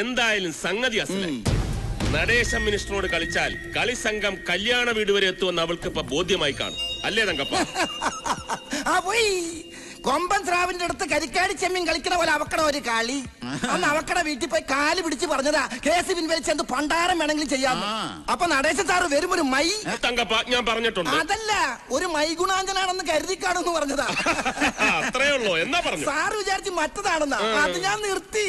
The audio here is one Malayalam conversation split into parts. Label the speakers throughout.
Speaker 1: എന്തായാലും സംഗതി അസലായി. നടേശൻ മിനിസ്റ്ററോട് കളിച്ചാൽ കളി സംഘം കല്യാണ വീട് വരെ എത്തുമെന്ന് അവൾക്ക് ഇപ്പൊ ബോധ്യമായി കാണും. അല്ലേ തങ്കപ്പ?
Speaker 2: കൊമ്പൻ സ്രാവിന്റെ അടുത്ത് കരിക്കാടി ചെമ്മീൻ കളിക്കണ പോലെ അവക്കട ഒരു കളി. അന്ന് അവക്കട വീട്ടിൽ പോയി കാല് പിടിച്ച് പറഞ്ഞതാ കേസ് പിൻവലിച്ചെന്ത് പണ്ടാരം വേണമെങ്കിലും ചെയ്യാം. അപ്പൊ നടേശൻ സാറ് വരും ഒരു മൈ
Speaker 1: തങ്കപ്പ ഞാൻ പറഞ്ഞിട്ടുണ്ട്.
Speaker 2: അതല്ല, ഒരു മൈ ഗുണാഞ്ചനാണെന്ന് കരുതിക്കാണെന്ന് പറഞ്ഞതാ.
Speaker 1: അത്രേ ഉള്ളൂ. എന്നാ പറഞ്ഞു?
Speaker 2: സാറ് വിചാരിച്ച് മറ്റതാണെന്നാ. അത് ഞാൻ നിർത്തി.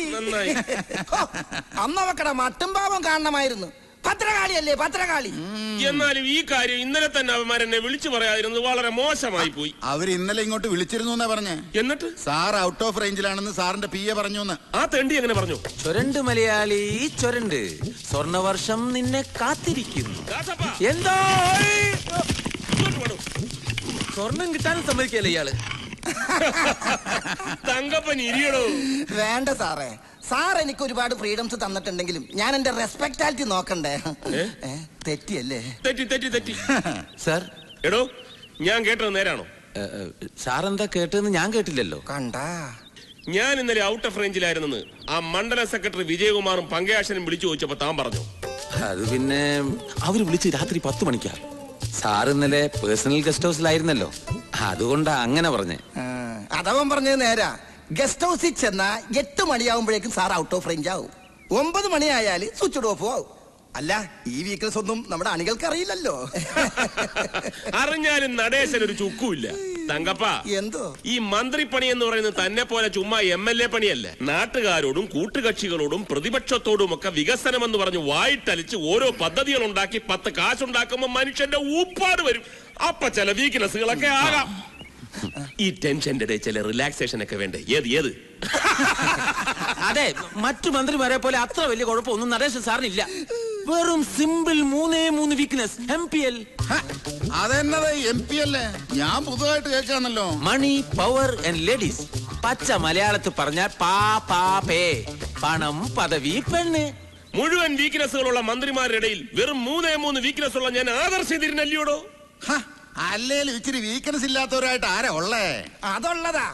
Speaker 2: അന്ന് അവക്കട മട്ടും പാവം കാണണമായിരുന്നു. ഭദ്രകാളിയല്ലേ ഭദ്രകാളി.
Speaker 1: എന്നാലും ഈ കാര്യം ഇന്നലെ തന്നെ അവന്മാരെന്നെ വിളിച്ചു പറയാതിരുന്നത് വളരെ മോശമായി പോയി.
Speaker 3: അവർ ഇന്നലെ ഇങ്ങോട്ട് വിളിച്ചിരുന്നു എന്നാ പറഞ്ഞേ.
Speaker 1: എന്നിട്ട്
Speaker 3: സാർ ഔട്ട് ഓഫ് റേഞ്ചിലാണെന്ന് സാറിന്റെ PA പറഞ്ഞു.
Speaker 1: ആ തെണ്ടി എങ്ങനെ പറഞ്ഞു?
Speaker 4: ചൊരണ്ട് മലയാളി ചൊരണ്ട്, സ്വർണവർഷം നിന്നെ കാത്തിരിക്കുന്നു. എന്താ സ്വർണം കിട്ടാനും സമ്മതിക്കല്ലേ ഇയാള്?
Speaker 1: തങ്കപ്പൻ ഇരിയടോ.
Speaker 2: വേണ്ട സാറേ, സാർ എനിക്ക് ഒരുപാട് ഫ്രീഡംസ് തന്നിട്ടുണ്ടെങ്കിലും ഞാൻ എന്റെ റെസ്പെക്ടാലിറ്റി നോക്കണ്ടേ? തെറ്റിയല്ലേ?
Speaker 1: തെറ്റി തെറ്റി തെറ്റി.
Speaker 4: സാർ
Speaker 1: എടോ, ഞാൻ കേട്ടത് നേരാണോ?
Speaker 4: സാർ എന്താ കേട്ടതെന്ന് ഞാൻ കേട്ടില്ലല്ലോ.
Speaker 2: കണ്ടാ,
Speaker 1: ഞാൻ ഇന്നലെ ഔട്ട് ഓഫ് റേഞ്ചിലായിരുന്നെന്ന് ആ മണ്ഡലം സെക്രട്ടറി വിജയകുമാറും പങ്കയാശനും വിളിച്ചു ചോദിച്ചപ്പോ താൻ പറഞ്ഞു.
Speaker 4: അത് പിന്നെ അവര് വിളിച്ച് രാത്രി 10 മണിക്കാ. സാർ ഇന്നലെ പേഴ്സണൽ ഗസ്റ്റ് ഹൗസിലായിരുന്നല്ലോ, അതുകൊണ്ടാ അങ്ങനെ പറഞ്ഞേ.
Speaker 2: അതവൻ പറഞ്ഞത് നേരാ. ഗസ്റ്റ് ഹൗസിൽ ചെന്നാ 8 മണിയാവുമ്പോഴേക്കും സാർ ഔട്ട് ഓഫ് റേഞ്ച് ആവും. 9 മണിയായാല് സ്വിച്ച് ഓഫ് ആവും. അല്ല, ഈ വീക്കിൽസ് ഒന്നും നമ്മുടെ അണികൾക്ക് അറിയില്ലല്ലോ.
Speaker 1: അറിഞ്ഞാലും നടേശൻ ഒരു ചുക്കുമില്ല. തങ്കപ്പ,
Speaker 2: എന്തോ
Speaker 1: ഈ മന്ത്രിപ്പണി എന്ന് പറയുന്നത് തന്നെ പോലെ ചുമ്മാ MLA പണിയല്ല. നാട്ടുകാരോടും കൂട്ടുകക്ഷികളോടും പ്രതിപക്ഷത്തോടും ഒക്കെ വികസനം എന്ന് പറഞ്ഞ് വായിട്ടലിച്ച് ഓരോ പദ്ധതികൾ ഉണ്ടാക്കി 10 കാശുണ്ടാക്കുമ്പോ മനുഷ്യന്റെ ഊപ്പാട് വരും. അപ്പൊ ചില വീക്ക്നെസ്സുകളൊക്കെ ആകാം. ഈ ടെൻഷന്റെ ഇടയിൽ ചില റിലാക്സേഷൻ ഒക്കെ വേണ്ടേ? ഏത്
Speaker 4: അതെ, മറ്റു മന്ത്രിമാരെ പോലെ അത്ര വലിയ കുഴപ്പമൊന്നും നടേശൻ സാറിനില്ല. വെറും സിമ്പിൾ 3 വീക്ക്നെസ്. MPL.
Speaker 3: അതെന്നത് MPL? ഞാൻ പുതുതായിട്ട് കേൾക്കാന്നല്ലോ.
Speaker 4: മണി, പവർ ആൻഡ് ലേഡീസ്. പച്ച മലയാളത്തിൽ പറഞ്ഞാൽ പേ. പണം, പദവി, പെണ്ണ്.
Speaker 1: മുഴുവൻ വീക്ക്നെസ്സുകളുള്ള മന്ത്രിമാരുടെ ഇടയിൽ വെറും 3 വീക്ക്നെസ് ഉള്ള ഞാൻ ആദർശിതിരുന്നല്ലോടോ.
Speaker 3: അല്ലേലും ഇച്ചിരി വീക്ക്നെസ് ഇല്ലാത്തവരായിട്ട് ആരാ ഉള്ളേ?
Speaker 2: അതുള്ളതാ.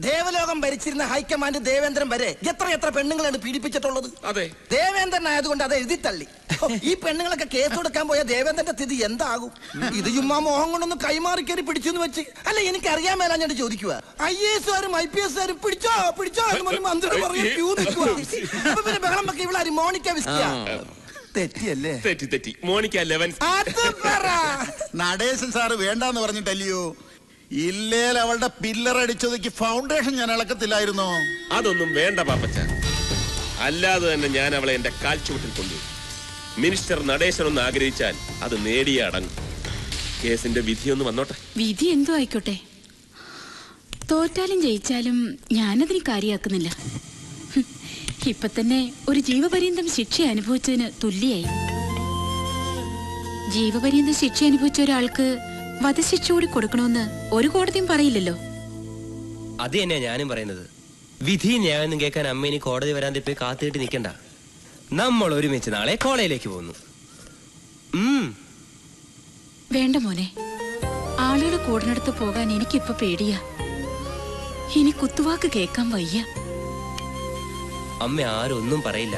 Speaker 2: ദേവലോകം ഭരിച്ചിരുന്ന ഹൈക്കമാൻഡ് ദേവേന്ദ്രൻ വരെ എത്ര പെണ്ണുങ്ങളാണ് പീഡിപ്പിച്ചിട്ടുള്ളത്.
Speaker 1: അതെ,
Speaker 2: ദേവേന്ദ്രൻ ആയതുകൊണ്ട് അത് എഴുതി തള്ളി. ഈ പെണ്ണുങ്ങളൊക്കെ കേസ് കൊടുക്കാൻ പോയ ദേവേന്ദ്രന്റെ സ്ഥിതി എന്താകും? ഇത് ചുമ്മാ മോഹം കൊണ്ടൊന്ന് കൈമാറി കയറി പിടിച്ചെന്ന് വെച്ച് അല്ല, എനിക്ക് അറിയാൻ മേലാ ഞാൻ ചോദിക്കുക. IAS-കാരും IPS-കാരും പിടിച്ചോ മന്ത്രി പിന്നെ ബഹളം വെക്ക. ഇവിടെ മോണിക്ക വിസ്കിയ. തെറ്റിയല്ലേ?
Speaker 1: തെറ്റി. മോണിക്ക 11.
Speaker 3: നടേശൻ സാറ് വേണ്ടാന്ന് പറഞ്ഞിട്ടല്ലയോ? ഇല്ലേൽ അവളുടെ പില്ലറടിച്ചതൊക്കെ ഫൗണ്ടേഷൻ ഞാൻ ഇളക്കത്തില്ലായിരുന്നോ?
Speaker 1: അതൊന്നും വേണ്ട പാപ്പച്ച. അല്ലാതെ തന്നെ ഞാൻ അവളെ എന്റെ കാൽച്ചുവട്ടിൽ കൊണ്ടുപോയി. മിനിസ്റ്റർ നടേശൻ ഒന്ന് ആഗ്രഹിച്ചാൽ അത് നേടിയേ അടങ്ങും. കേസിന്റെ വിധിയൊന്ന് വന്നോട്ടെ.
Speaker 5: വിധി എന്തോ ആയിക്കോട്ടെ. തോറ്റാലും ജയിച്ചാലും ഞാനതിന് കാര്യമാക്കുന്നില്ല. ഇപ്പൊ തന്നെ ഒരു ജീവപര്യന്തം ശിക്ഷ അനുഭവിച്ചതിന് തുല്യായി. ജീവപര്യന്തം ശിക്ഷ അനുഭവിച്ച ഒരാൾക്ക് വധശിക്ഷ കൂടി കൊടുക്കണമെന്ന് ഒരു കോടതിയും പറയില്ലല്ലോ.
Speaker 6: അത് തന്നെയാ ഞാനും പറയുന്നത്. വിധി ന്യായൊന്നും കേൾക്കാൻ അമ്മ ഇനി കോടതി വരാൻ പോയി കാത്തിട്ട് നിൽക്കണ്ട. നമ്മൾ ഒരുമിച്ച് നാളെ കോളേജിലേക്ക് പോകുന്നു.
Speaker 5: വേണ്ട മോനെ, ആളുകൾ കൂടിനടുത്ത് പോകാൻ എനിക്കിപ്പോ പേടിയാ. ഇനി കുത്തുവാക്ക് കേൾക്കാൻ വയ്യ.
Speaker 6: അമ്മ ആരൊന്നും പറയില്ല.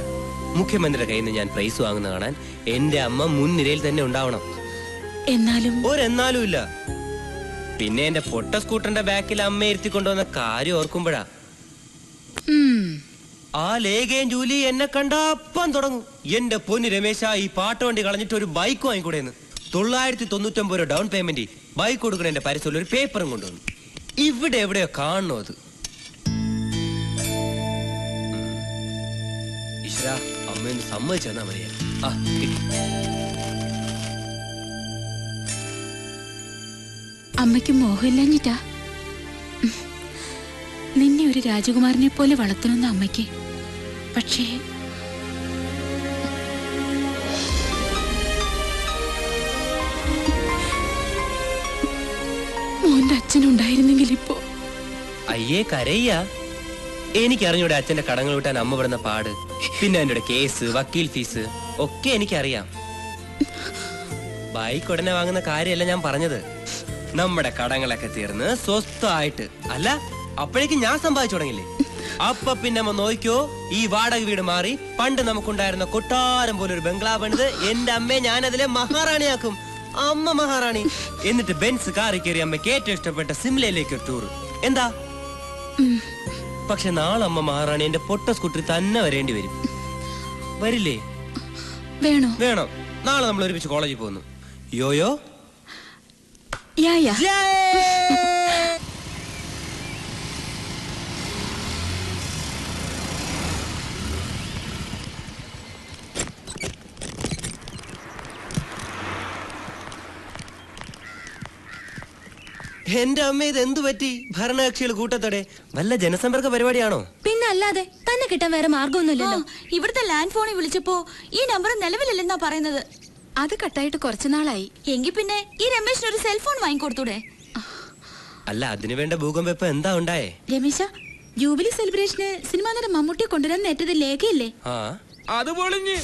Speaker 6: മുഖ്യമന്ത്രിയുടെ കയ്യിൽ നിന്ന് ഞാൻ പ്രൈസ് വാങ്ങുന്ന കാണാൻ എന്റെ അമ്മ മുൻനിരയിൽ തന്നെ ഉണ്ടാവണം.
Speaker 5: എന്നാലും
Speaker 6: ഇല്ല. പിന്നെ എന്റെ പൊട്ട സ്കൂട്ടറിന്റെ ബാക്കിൽ അമ്മ ഇരുത്തിക്കൊണ്ടുവന്ന കാര്യം ഓർക്കുമ്പോഴാ ആ ലേഖയും ജൂലി എന്നെ കണ്ടപ്പം തുടങ്ങും. എന്റെ പൊന്നു രമേശ, ഈ പാട്ട് വണ്ടി കളഞ്ഞിട്ട് ഒരു ബൈക്ക് വാങ്ങിക്കൂടെന്ന്. 999 രൂപ ഡൗൺ പേയ്മെന്റ് ബൈക്ക് കൊടുക്കണ എന്റെ പരിസരത്തിൽ ഒരു പേപ്പറും കൊണ്ടുവന്നു. ഇവിടെ എവിടെയോ കാണണോ അത്? ഈശ്വരാ, അമ്മയൊന്ന് സമ്മതിച്ചെന്നാ മതിയാ.
Speaker 5: അമ്മയ്ക്ക് മോഹമില്ലാഞ്ഞിട്ടാ. നിന്നെ ഒരു രാജകുമാരനെ പോലെ വളർത്തണമെന്ന അമ്മയ്ക്ക്. പക്ഷേ മോന്റെ അച്ഛനുണ്ടായിരുന്നെങ്കിൽ ഇപ്പോ.
Speaker 6: അയ്യേ കരയ്യ. എനിക്കറിഞ്ഞൂടെ അച്ഛന്റെ കടങ്ങൾ വിട്ടാൻ അമ്മ പെടുന്ന പാട്. പിന്നെ അതിന്റെ കേസ്, വക്കീൽ ഫീസ് ഒക്കെ എനിക്കറിയാം. ബൈക്ക് ഉടനെ വാങ്ങുന്ന കാര്യമല്ല ഞാൻ പറഞ്ഞത്. നമ്മുടെ കടങ്ങളൊക്കെ തീർന്ന് സ്വസ്ഥമായിട്ട്. അല്ല, അപ്പോഴേക്കും ഞാൻ സമ്പാദിച്ചു തുടങ്ങില്ലേ? അപ്പൊ പിന്നെ നമ്മ നോക്കിയോ, ഈ വാടക വീട് മാറി പണ്ട് നമുക്കുണ്ടായിരുന്ന കൊട്ടാരം പോലെ ഒരു ബംഗ്ലാവ് പണിത് എന്റെ അമ്മയെ ഞാൻ അതിലെ മഹാറാണിയാക്കും. അമ്മ മഹാറാണി. എന്നിട്ട് ബെൻസ് കാറി കയറി അമ്മയ്ക്ക് ഏറ്റവും ഇഷ്ടപ്പെട്ട സിംലയിലേക്ക് ഒരു ടൂർ. എന്താ? പക്ഷെ നാളെ അമ്മ മഹാറാണി എന്റെ പൊട്ട സ്കൂട്ടറിൽ തന്നെ വരേണ്ടി വരും. വരില്ലേ?
Speaker 5: വേണോ?
Speaker 6: വേണം. നാളെ നമ്മൾ ഒരുമിച്ച് കോളേജിൽ പോകുന്നു. യോയോ
Speaker 5: യാ യാ.
Speaker 6: എന്റെ അമ്മ ഇത് എന്തു പറ്റി? ഭരണകക്ഷികൾ കൂട്ടത്തോടെ വല്ല ജനസമ്പർക്ക പരിപാടിയാണോ?
Speaker 7: പിന്നെ അല്ലാതെ തന്നെ കിട്ടാൻ വേറെ മാർഗമൊന്നുമില്ലല്ലോ. ഇവിടുത്തെ ലാൻഡ് ഫോണിൽ വിളിച്ചപ്പോ ഈ നമ്പർ നിലവിലില്ലെന്നാ പറയുന്നത്.
Speaker 5: അത് കട്ടായിട്ട് കുറച്ചു നാളായി.
Speaker 7: എങ്കിൽ പിന്നെ ഈ രമേശിന് ഒരു സെൽഫോൺ വാങ്ങിക്കൊടുത്തൂടെ?
Speaker 6: അല്ല, അതിനു വേണ്ട ഭൂകമ്പം ഇപ്പൊ എന്താ ഉണ്ടായേ?
Speaker 5: രമേശ, ജൂബിലി സെലിബ്രേഷന് സിനിമാ നടൻ മമ്മൂട്ടിയെ കൊണ്ടുവരാൻ നേറ്റത് ലേഖയില്ലേ?
Speaker 6: ആ,
Speaker 4: അത് പൊളിഞ്ഞ്.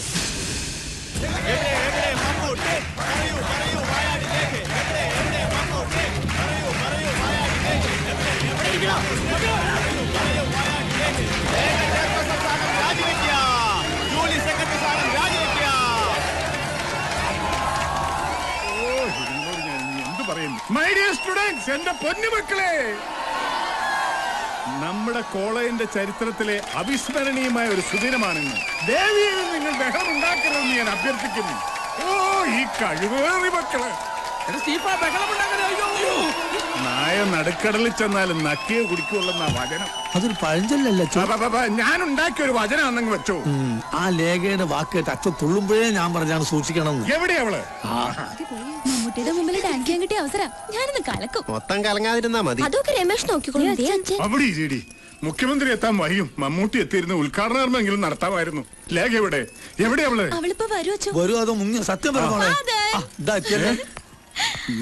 Speaker 8: മൈ ഡിയർ സ്റ്റുഡന്റ്സ്, എന്റെ പൊന്നുമക്കളെ, നമ്മുടെ കോളേജിന്റെ ചരിത്രത്തിലെ അവിസ്മരണീയമായ ഒരു സുദിനമാണിന്ന്. ദേവിയിൽ നിങ്ങൾ ബഹളം ഉണ്ടാക്കരുതെന്ന് ഞാൻ അഭ്യർത്ഥിക്കുന്നു. ഓ, ഈ കഴിവേറി മക്കള്! നായ നടുക്കടലിൽ ചെന്നാലും നക്കിയെ കുടിക്കുള്ളെന്നാ വചനം.
Speaker 2: അതൊരു പഴഞ്ചൊല്ലല്ലേ?
Speaker 8: ഞാൻ ഉണ്ടാക്കിയ ഒരു വചനാണെന്ന് വെച്ചോ.
Speaker 2: ആ ലേഖയുടെ വാക്ക് കേട്ട് അച്ഛൻ തുള്ളുമ്പോഴേ ഞാൻ പറഞ്ഞാണ് സൂക്ഷിക്കണം.
Speaker 8: എവിടെയാ അവള്?
Speaker 7: മമ്മൂട്ടിയുടെ മുമ്പിൽ ഡാൻസ് ചെയ്യാൻ കിട്ടിയ അവസരം ഞാനിന്ന് കലക്കും.
Speaker 9: മൊത്തം കലങ്ങാതിരുന്നാ മതി.
Speaker 7: അതൊക്കെ രമേശ് നോക്കിക്കോളൂ.
Speaker 8: അവിടെ ഇരിടി. മുഖ്യമന്ത്രി എത്താൻ വൈകും. മമ്മൂട്ടി എത്തിയിരുന്ന ഉദ്ഘാടനമെങ്കിലും നടത്താമായിരുന്നു. ലേഖ എവിടെ? എവിടെ അവള്?
Speaker 7: അവളിപ്പോ
Speaker 2: വരൂ. അതോ മുങ്ങ സത്യം പറഞ്ഞോളെ.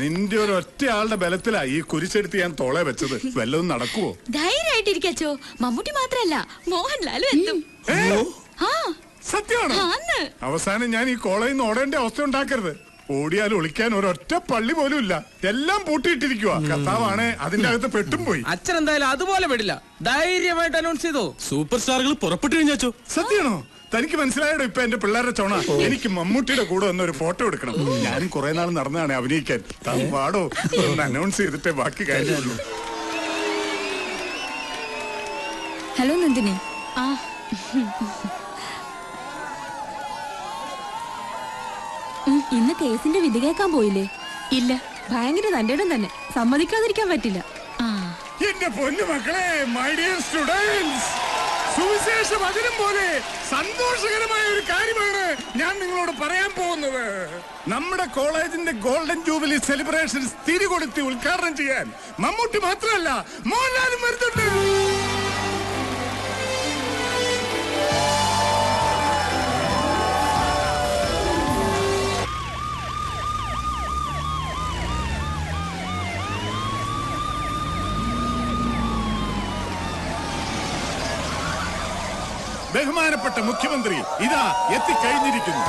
Speaker 8: നിന്റെ ഒരു ഒറ്റ ആളുടെ ബലത്തിലാ ഈ കുരിശെടുത്ത് ഞാൻ തോളെ വെച്ചത്. വല്ലതും നടക്കുവോ?
Speaker 7: ധൈര്യമായിട്ടിരിക്കച്ചോ. മമ്മൂട്ടി മാത്രല്ല, മോഹൻലാലും എത്തും.
Speaker 8: സത്യമാണോ? അവസാനം ഞാൻ ഈ കോളേജിൽ നിന്ന് ഓടേണ്ട അവസ്ഥ ഉണ്ടാക്കരുത്. ഓടിയാൽ ഒളിക്കാൻ ഒരൊറ്റ പള്ളി പോലും ഇല്ല. എല്ലാം പൂട്ടിയിട്ടിരിക്കുക. കർത്താവാണ് അതിന്റെ അകത്ത് പെട്ടും പോയി.
Speaker 4: അച്ഛൻ എന്തായാലും അതുപോലെ വിടില്ല. ധൈര്യമായിട്ട് അനൗൺസ് ചെയ്തോ.
Speaker 1: സൂപ്പർ സ്റ്റാറുകൾ പുറപ്പെട്ടു കഴിഞ്ഞാച്ചോ.
Speaker 8: സത്യമാണോ? തനിക്ക് മനസ്സിലായോ ഇപ്പൊ എന്റെ പിള്ളേരുടെ ചോണ? എനിക്ക് മമ്മൂട്ടിയുടെ കൂടെ വന്നൊരു ഫോട്ടോ എടുക്കണം. ഞാനും കുറെ നാൾ നടന്നതാണ് അഭിനയിക്കാൻ. താൻ പാടോ ഒന്ന് അനൗൺസ് ചെയ്തിട്ടേ ബാക്കി കാര്യമുള്ളൂ.
Speaker 5: ഹലോ നന്ദിനി.
Speaker 7: ഇന്ന് കേസിന്റെ വിധി കേൾക്കാൻ പോയില്ലേ?
Speaker 5: ഇല്ല, ഭയങ്കര തന്റേടം തന്നെ, സമ്മതിക്കാതിരിക്കാൻ പറ്റില്ല.
Speaker 8: എന്റെ പൊന്നു മക്കളെ, മൈ ഡിയർ സ്റ്റുഡന്റ്സ്, സുവിശേഷം അതിനും പോലെ സന്തോഷകരമായ ഒരു കാര്യമാണ് ഞാൻ നിങ്ങളോട് പറയാൻ പോകുന്നത്. നമ്മുടെ കോളേജിന്റെ ഗോൾഡൻ ജൂബിലി സെലിബ്രേഷൻസ് തിരികൊടുത്തി ഉദ്ഘാടനം ചെയ്യാൻ മമ്മൂട്ടി മാത്രമല്ല മോഹൻലാലും വരുന്നുണ്ട്. ബഹുമാനപ്പെട്ട മുഖ്യമന്ത്രി ഇതാ എത്തിക്കഴിഞ്ഞിരിക്കുന്നു.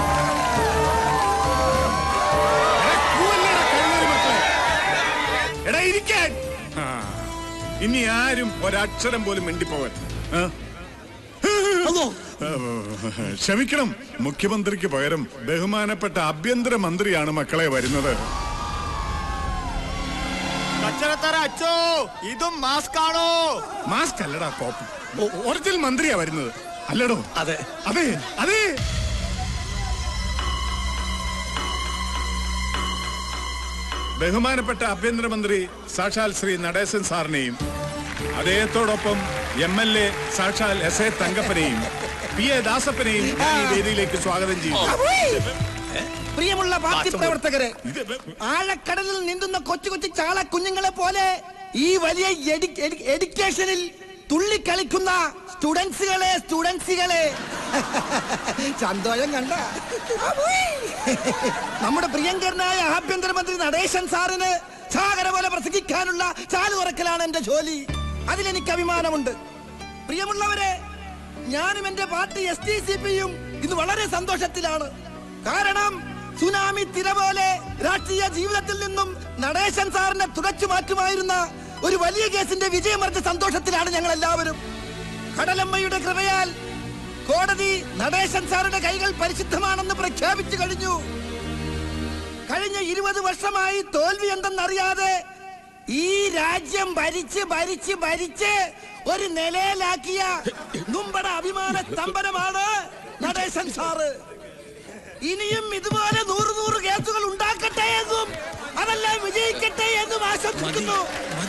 Speaker 8: എടാ ഇരിക്കാൻ. ഇനി ആരും ഒരക്ഷരം പോലും മിണ്ടിപ്പോവാൻ. ക്ഷമിക്കണം, മുഖ്യമന്ത്രിക്ക് പകരം ബഹുമാനപ്പെട്ട ആഭ്യന്തര മന്ത്രിയാണ് മക്കളെ വരുന്നത്.
Speaker 3: അച്ഛോ, ഇതും മാസ്ക് ആണോ?
Speaker 8: മാസ്ക് അല്ലടാ, കോപ്പ്. ഒറിജിനൽ മന്ത്രിയാ വരുന്നത്. അല്ലടോ?
Speaker 2: അതെ
Speaker 8: അതെ അതെ. ബഹുമാനപ്പെട്ട ആഭ്യന്തരമന്ത്രി സാക്ഷാൽ ശ്രീ നടേശൻ സാറിനെയും അദ്ദേഹത്തോടൊപ്പം MLA സാക്ഷാൽ SA തങ്കപ്പനെയും PA ദാസപ്പനെയും ഈ വേദിയിലേക്ക് സ്വാഗതം ചെയ്യും.
Speaker 2: പ്രിയമുള്ള പാർട്ടി പ്രവർത്തകരെ, ആഴക്കടലിൽ നീന്തുന്ന കൊച്ചു കൊച്ചു ചാള കുഞ്ഞുങ്ങളെ പോലെ ഈ വലിയ എഡ്യൂക്കേഷനിൽ തുള്ളിക്കളിക്കുന്ന സ്റ്റുഡൻസുകളെ സന്തോഷം കണ്ട നമ്മുടെ പ്രിയങ്കരനായ ആഭ്യന്തരമന്ത്രി നടേശൻ സാറിന് സാഗര പോലെ പ്രസംഗിക്കാനുള്ള ചാലു തുറക്കലാണ് എന്റെ ജോലി. അതിലെനിക്ക് അഭിമാനമുണ്ട്. പ്രിയമുള്ളവരെ, ഞാനും എന്റെ പാർട്ടി SDCPയും ഇന്ന് വളരെ സന്തോഷത്തിലാണ്. കാരണം സുനാമി തിര പോലെ രാഷ്ട്രീയ ജീവിതത്തിൽ നിന്നും നടേശൻ സാറിനെ തുടച്ചു മാറ്റുമായിരുന്ന ഒരു വലിയ കേസിന്റെ വിജയമറിഞ്ഞ സന്തോഷത്തിലാണ് ഞങ്ങൾ എല്ലാവരും. കടലമ്മയുടെ കൃപയാൽ കോടതി നടേശൻ സാറുടെ കൈകൾ പരിശുദ്ധമാണെന്ന് പ്രഖ്യാപിച്ചു കഴിഞ്ഞു. കഴിഞ്ഞ 20 വർഷമായി തോൽവി എന്തെന്നറിയാതെ ഈ രാജ്യം ഭരിച്ച് ഭരിച്ച് ഭരിച്ച് ഒരു നിലയിലാക്കിയ നമ്മുടെ അഭിമാന സ്തംഭനമാണ് നടേശൻ സാറ്. ഇനിയും ഇതുപോലെ 100 കേസുകൾ ഉണ്ടാക്കട്ടെ എന്നും അതെല്ലാം വിജയിക്കട്ടെ എന്നും ആശംസിക്കുന്നു.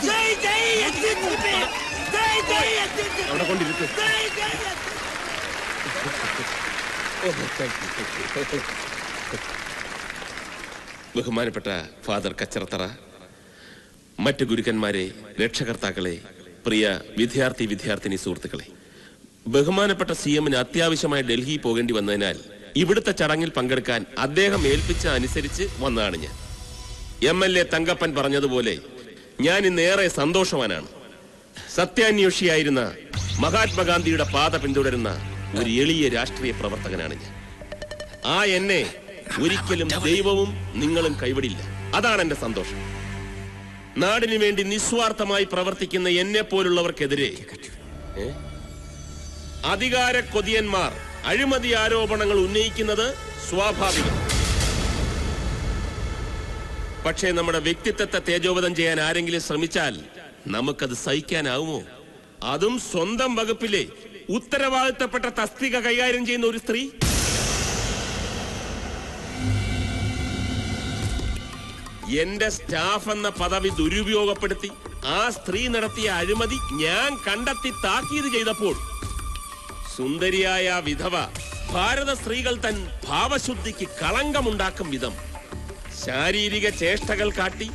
Speaker 2: ജയ് ജയ് SDCP. ജയ് ജയ് SDCP. ജയ് ജയ്
Speaker 1: ബഹുമാനപ്പെട്ട ഫാദർ കച്ചറത്തറ, മറ്റു ഗുരുക്കന്മാരെ, രക്ഷകർത്താക്കളെ, പ്രിയ വിദ്യാർത്ഥിനി സുഹൃത്തുക്കളെ, ബഹുമാനപ്പെട്ട CMന് അത്യാവശ്യമായി ഡൽഹി പോകേണ്ടി വന്നതിനാൽ ഇവിടുത്തെ ചടങ്ങിൽ പങ്കെടുക്കാൻ അദ്ദേഹം ഏൽപ്പിച്ച അനുസരിച്ച് വന്നതാണ് ഞാൻ. MLA തങ്കപ്പൻ പറഞ്ഞതുപോലെ ഞാൻ ഇന്നേറെ സന്തോഷവാനാണ്. സത്യാന്വേഷിയായിരുന്ന മഹാത്മാഗാന്ധിയുടെ പാത പിന്തുടരുന്ന ഒരു എളിയ രാഷ്ട്രീയ പ്രവർത്തകനാണ് ഞാൻ. ആ എന്നെ ഒരിക്കലും ദൈവവും നിങ്ങളും കൈവിടില്ല. അതാണ് എന്റെ സന്തോഷം. നാടിനു വേണ്ടി നിസ്വാർത്ഥമായി പ്രവർത്തിക്കുന്ന എന്നെ പോലുള്ളവർക്കെതിരെ അധികാര കൊതിയന്മാർ അഴിമതി ആരോപണങ്ങൾ ഉന്നയിക്കുന്നത് സ്വാഭാവികം. പക്ഷേ നമ്മുടെ വ്യക്തിത്വത്തെ തേജോവധം ചെയ്യാൻ ആരെങ്കിലും ശ്രമിച്ചാൽ നമുക്കത് സഹിക്കാനാവുമോ? അതും സ്വന്തം വകുപ്പിലെ ഉത്തരവാദിത്തപ്പെട്ട തസ്തിക കൈകാര്യം ചെയ്യുന്ന ഒരു സ്ത്രീ. എന്റെ സ്റ്റാഫ് എന്ന പദവി ദുരുപയോഗപ്പെടുത്തി ആ സ്ത്രീ നടത്തിയ അഴിമതി ഞാൻ കണ്ടെത്തി താക്കീത് ചെയ്തപ്പോൾ സുന്ദരിയായ വിധവ ഭാരത സ്ത്രീകൾ തൻ ഭാവശുദ്ധിക്ക് കളങ്കമുണ്ടാക്കും വിധം ശാരീരിക ചേഷ്ടകൾ കാട്ടി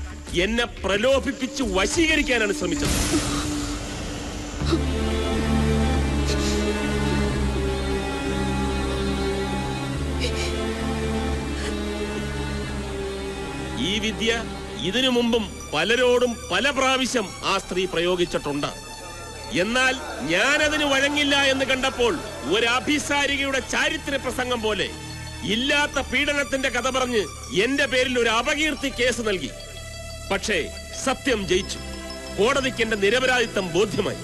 Speaker 1: എന്നെ പ്രലോഭിപ്പിച്ച് വശീകരിക്കാനാണ് ശ്രമിച്ചത്. ഈ വിദ്യ ഇതിനു മുമ്പും പലരോടും പല പ്രാവശ്യം ആ സ്ത്രീ പ്രയോഗിച്ചിട്ടുണ്ട്. എന്നാൽ ഞാനതിന് വഴങ്ങില്ല എന്ന് കണ്ടപ്പോൾ ഒരു അഭിസാരികയുടെ ചാരിത്ര്യ പ്രസംഗം പോലെ ഇല്ലാത്ത പീഡനത്തിന്റെ കഥ പറഞ്ഞ് എന്റെ പേരിൽ ഒരു അപകീർത്തി കേസ് നൽകി. പക്ഷേ സത്യം ജയിച്ചു. കോടതിക്ക് എന്റെ നിരപരാധിത്വം ബോധ്യമായി.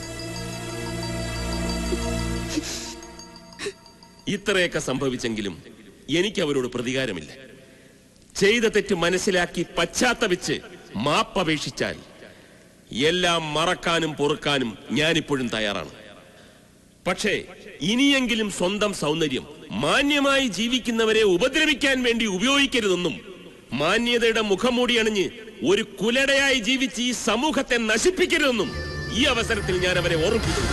Speaker 1: ഇത്രയൊക്കെ സംഭവിച്ചെങ്കിലും എനിക്ക് അവരോട് പ്രതികാരമില്ല. ചെയ്ത തെറ്റ് മനസ്സിലാക്കി പശ്ചാത്തപിച്ച് മാപ്പപേക്ഷിച്ചാൽ എല്ലാം മറക്കാനും പൊറുക്കാനും ഞാനിപ്പോഴും തയ്യാറാണ്. പക്ഷേ ഇനിയെങ്കിലും സ്വന്തം സൗന്ദര്യം മാന്യമായി ജീവിക്കുന്നവരെ ഉപദ്രവിക്കാൻ വേണ്ടി ഉപയോഗിക്കരുതെന്നും മാന്യതയുടെ മുഖംമൂടി അണിഞ്ഞ് ഒരു കുലടയായി ജീവിച്ച് ഈ സമൂഹത്തെ നശിപ്പിക്കരുതെന്നും ഈ അവസരത്തിൽ ഞാൻ അവരെ ഓർമ്മിപ്പിക്കുന്നു.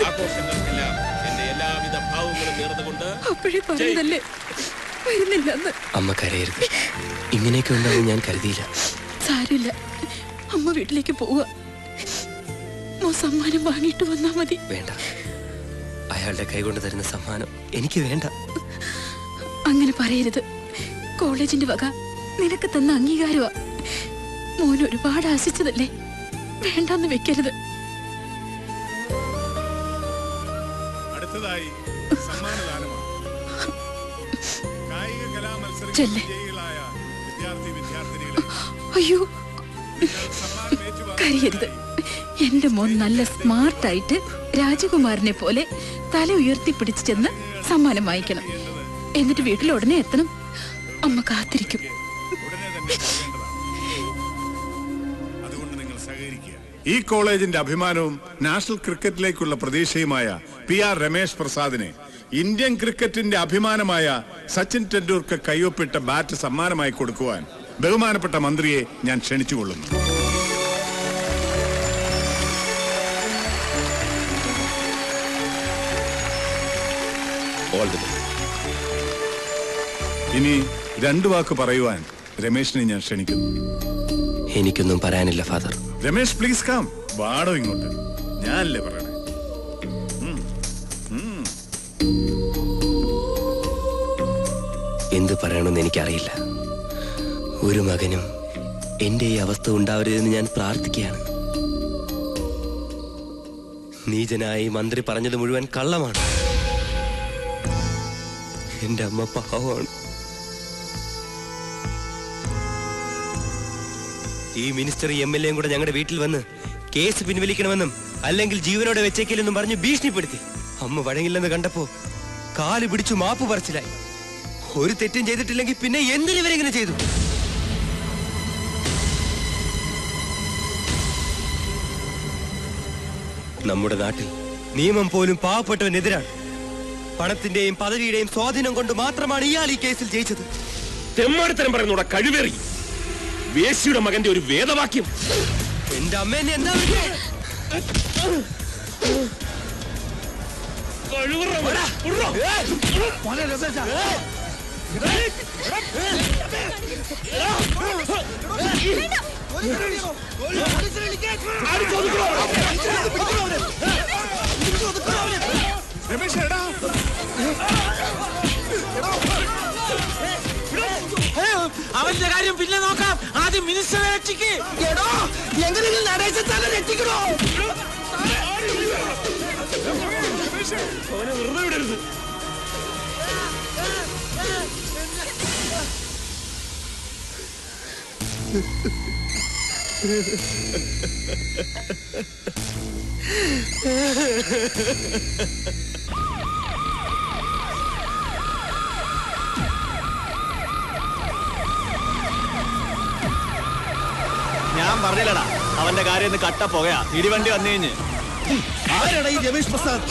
Speaker 1: ആഘോഷങ്ങൾക്കെല്ലാം എന്റെ എല്ലാവിധ ഭാവങ്ങളും നേർന്നുകൊണ്ട്
Speaker 5: അപ്പോഴേ പറഞ്ഞതല്ലേ വരുന്നില്ലെന്ന്.
Speaker 6: അമ്മ കരയരുത്. ഇങ്ങനെയൊക്കെ ഉണ്ടാവും ഞാൻ കരുതിയില്ല.
Speaker 5: സാരമില്ല, അമ്മ വീട്ടിലേക്ക് പോവുക. സമ്മാനം വാങ്ങിയിട്ട് വന്നാ മതി.
Speaker 6: വേണ്ട, അയാളുടെ കൈകൊണ്ട് തരുന്ന സമ്മാനം എനിക്ക് വേണ്ട.
Speaker 5: അങ്ങനെ പറയരുത്. കോളേജിന്റെ വക നിനക്ക് തന്ന അംഗീകാരമാ. മോൻ ഒരുപാട് ആശിച്ചതല്ലേ, വേണ്ടെന്ന് വെക്കരുത്.
Speaker 8: അടുത്തതായി സമ്മാനദാനമാണ്. കായിക കലാമത്സരങ്ങളിൽ
Speaker 5: ചെല്ല്.
Speaker 8: വിജയികളായ വിദ്യാർത്ഥിനികളെ
Speaker 5: അയ്യോ, കരയരുത്. എന്റെ മോൻ നല്ല സ്മാർട്ടായിട്ട് രാജകുമാരനെ പോലെ തല ഉയർത്തിപ്പിടിച്ച് ചെന്ന് സമ്മാനം വാങ്ങിക്കണം. എന്നിട്ട് വീട്ടിൽ ഉടനെ എത്തണം. അമ്മ കാത്തിരിക്കും.
Speaker 8: ഉടനെ തന്നെ പോകേണ്ടതാണ്. അതുകൊണ്ട് നിങ്ങൾ സഹകരിക്കുക. ഈ കോളേജിന്റെ അഭിമാനവും നാഷണൽ ക്രിക്കറ്റിലേക്കുള്ള പ്രതീക്ഷയുമായ PR രമേശ് പ്രസാദിനെ ഇന്ത്യൻ ക്രിക്കറ്റിന്റെ അഭിമാനമായ സച്ചിൻ ടെണ്ടുൽക്കർ കൈയൊപ്പിട്ട ബാറ്റ് സമ്മാനമായി കൊടുക്കുവാൻ ബഹുമാനപ്പെട്ട മന്ത്രിയെ ഞാൻ ക്ഷണിച്ചുകൊള്ളുന്നു. ഇനി 2 വാക്ക് പറയുവാൻ രമേശിനെ ഞാൻ ക്ഷണിക്കുന്നു.
Speaker 6: എനിക്കൊന്നും പറയാനില്ല ഫാദർ.
Speaker 8: Ramesh please come. വാടോ ഇങ്ങോട്ട്. ഞാനല്ലേ പറയണേ.
Speaker 6: എന്ത് പറയണമെന്ന് എനിക്കറിയില്ല. ഒരു മകനും എന്റെ ഈ അവസ്ഥ ഉണ്ടാവരുതെന്ന് ഞാൻ പ്രാർത്ഥിക്കുകയാണ്. നീചനായി മന്ത്രി പറഞ്ഞത് മുഴുവൻ കള്ളമാണ്. എന്റെ അമ്മ പാവമാണ്. ഈ മിനിസ്റ്റർ MLA കൂടെ ഞങ്ങളുടെ വീട്ടിൽ വന്ന് കേസ് പിൻവലിക്കണമെന്നും അല്ലെങ്കിൽ ജീവനോടെ വെച്ചേക്കില്ലെന്നും പറഞ്ഞ് ഭീഷണിപ്പെടുത്തി. അമ്മ വഴങ്ങില്ലെന്ന് കണ്ടപ്പോ കാല് പിടിച്ചു മാപ്പ് പറച്ചിലായി. ഒരു തെറ്റും ചെയ്തിട്ടില്ലെങ്കിൽ പിന്നെ എന്തിനു ഇവരെങ്ങനെ ചെയ്തു? നമ്മുടെ നാട്ടിൽ നിയമം പോലും പാവപ്പെട്ടവനെതിരാണ്. പണത്തിന്റെയും പദവിയുടെയും സ്വാധീനം കൊണ്ട് മാത്രമാണ് ഇയാൾ ഈ കേസിൽ ജയിച്ചത്.
Speaker 1: തെമ്മാടിത്തരം പറയുന്നൂടെ കഴിവേറി. വേശ്യയുടെ മകന്റെ ഒരു വേദവാക്യം.
Speaker 6: എന്റെ അമ്മേനെ എന്താ
Speaker 8: രമേശ് എടാ
Speaker 4: അവന്റെ കാര്യം പിന്നെ നോക്കാം. ആദ്യം മിനിസ്റ്ററെ രക്ഷിക്ക്.
Speaker 2: എങ്ങനെയെങ്കിലും നടേശത്താലെ രക്ഷിക്കണോ?
Speaker 1: അവനെ വെറുതെ വിടരുത്.
Speaker 9: ഞാൻ പറഞ്ഞില്ലടാ അവന്റെ കാര്യം കട്ട പോകയാ. ഇടിവണ്ടി വന്നു കഴിഞ്ഞ്
Speaker 2: ആരാടാ ഈ രമേശ് പ്രസാദ്?